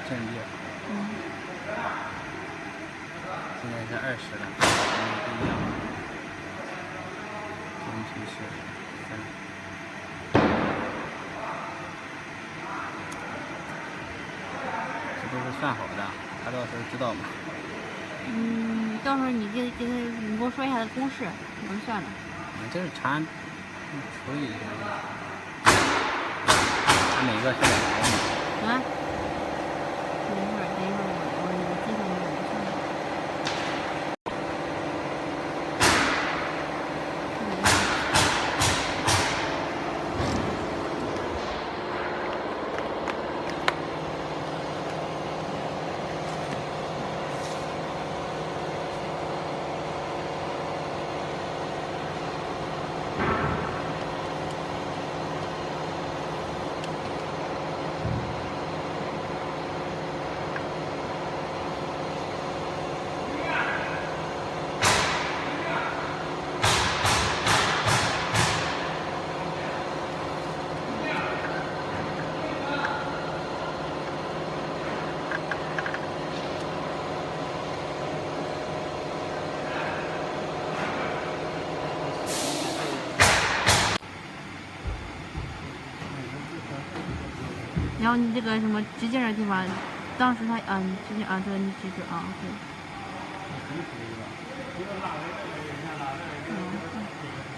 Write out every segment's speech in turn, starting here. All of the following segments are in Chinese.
正液。现在是20了，不一样了。中期是3。这都是算好的，他到时候知道吗？到时候你给我说一下它的公式，怎么算的？就是查除以它每个是2毫米。啊？等一会儿，我计算一下我算的。然后你这个什么直径的地方，当时它你直径这个你记住对。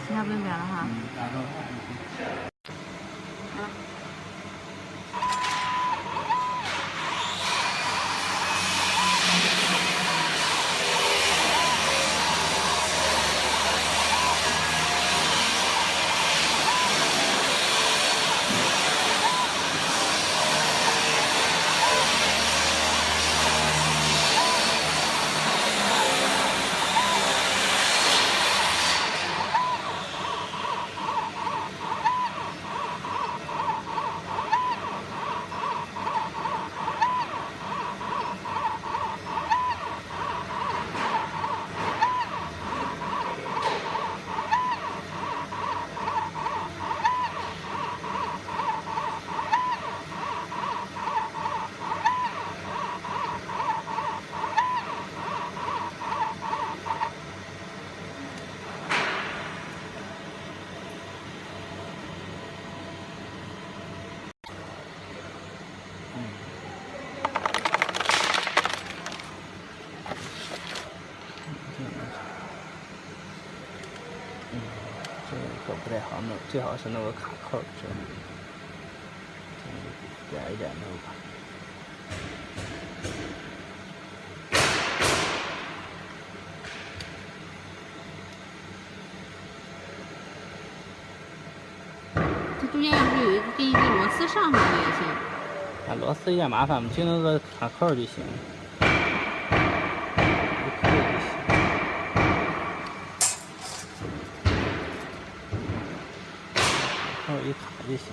其他不用改了哈。这个不太好弄，最好是弄个卡扣，这点一点弄吧。这中间要是有跟一个螺丝上去的也行。螺丝有点麻烦，我们就弄个卡扣就行。一卡就行。